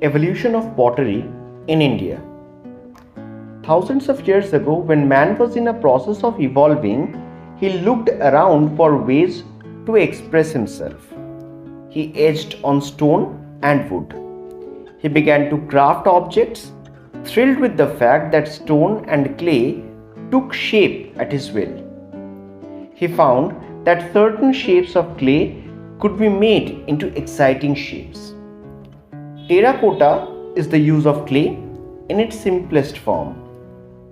Evolution of pottery in India. Thousands of years ago, when man was in a process of evolving, he looked around for ways to express himself. He etched on stone and wood. He began to craft objects, thrilled with the fact that stone and clay took shape at his will. He found that certain shapes of clay could be made into exciting shapes. Terracotta is the use of clay in its simplest form,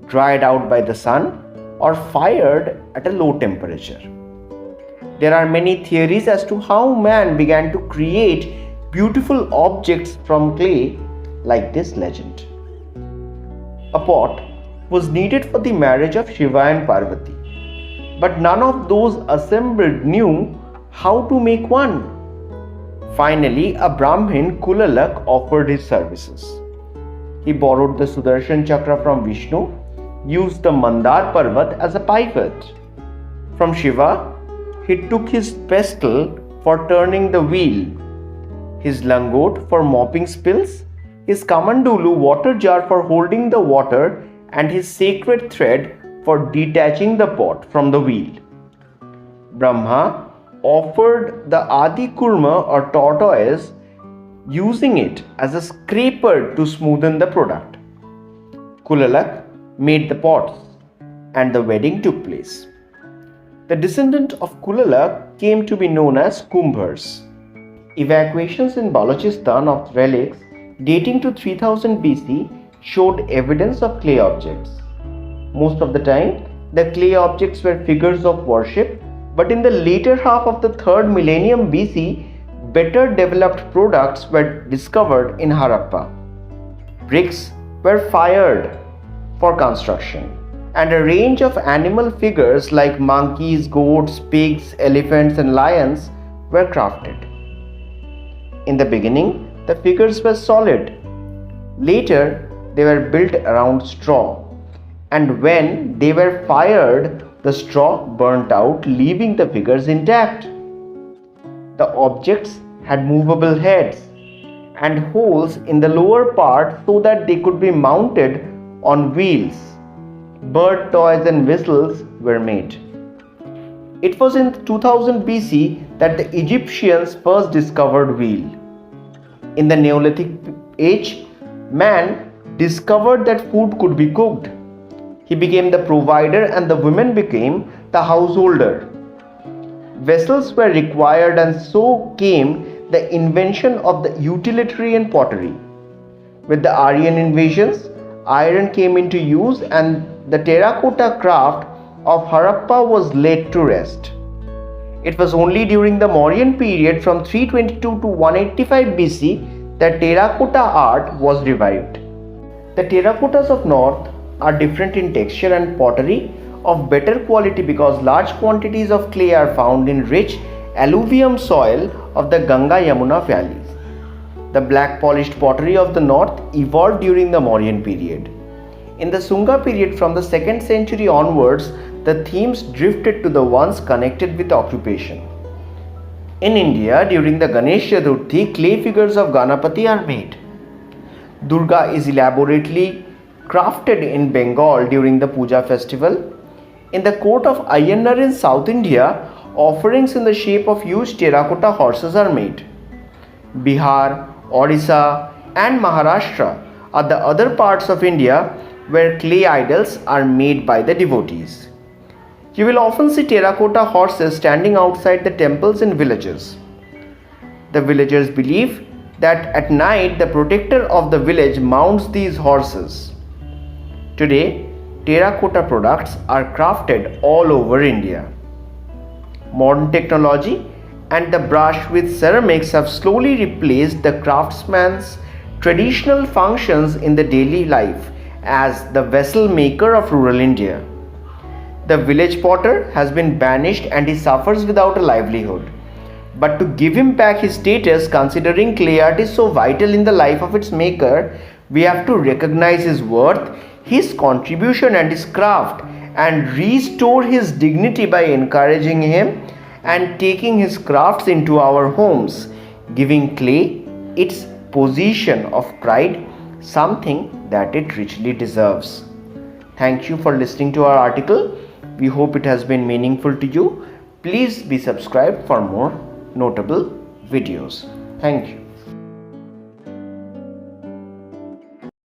dried out by the sun or fired at a low temperature. There are many theories as to how man began to create beautiful objects from clay, like this legend. A pot was needed for the marriage of Shiva and Parvati, but none of those assembled knew how to make one. Finally, a Brahmin, Kulalak, offered his services. He borrowed the Sudarshan Chakra from Vishnu, used the Mandar Parvat as a pivot. From Shiva, he took his pestle for turning the wheel, his langot for mopping spills, his kamandulu water jar for holding the water, and his sacred thread for detaching the pot from the wheel. Brahma offered the Adi Kurma or tortoise, using it as a scraper to smoothen the product. Kulalak made the pots, and the wedding took place. The descendant of Kulalak came to be known as Kumbhars. Evacuations in Balochistan of relics dating to 3000 BC showed evidence of clay objects. Most of the time, the clay objects were figures of worship, but in the later half of the 3rd millennium BC, better developed products were discovered in Harappa. Bricks were fired for construction, and a range of animal figures like monkeys, goats, pigs, elephants, and lions were crafted. In the beginning, the figures were solid. Later, they were built around straw, and when they were fired, the straw burnt out, leaving the figures intact. The objects had movable heads and holes in the lower part so that they could be mounted on wheels. Bird toys and whistles were made. It was in 2000 BC that the Egyptians first discovered wheel. In the Neolithic age, man discovered that food could be cooked. He became the provider and the women became the householder. Vessels were required, and so came the invention of the utilitarian pottery. With the Aryan invasions, iron came into use and the terracotta craft of Harappa was laid to rest. It was only during the Mauryan period from 322 to 185 BC that terracotta art was revived. The terracottas of North are different in texture and pottery of better quality because large quantities of clay are found in rich alluvium soil of the Ganga-Yamuna valleys. The black polished pottery of the north evolved during the Mauryan period. In the Sunga period from the 2nd century onwards, the themes drifted to the ones connected with occupation. In India, during the Ganesh Chaturthi, clay figures of Ganapati are made. Durga is elaborately crafted in Bengal during the Puja festival. In the court of Ayyanar in South India, offerings in the shape of huge terracotta horses are made. Bihar, Orissa, and Maharashtra are the other parts of India where clay idols are made by the devotees. You will often see terracotta horses standing outside the temples in villages. The villagers believe that at night the protector of the village mounts these horses. Today, terracotta products are crafted all over India. Modern technology and the brush with ceramics have slowly replaced the craftsman's traditional functions in the daily life as the vessel maker of rural India. The village potter has been banished and he suffers without a livelihood. But to give him back his status, considering clay art is so vital in the life of its maker, we have to recognize his worth, his contribution and his craft, and restore his dignity by encouraging him and taking his crafts into our homes, giving clay its position of pride, something that it richly deserves. Thank you for listening to our article. We hope it has been meaningful to you. Please be subscribed for more notable videos. Thank you.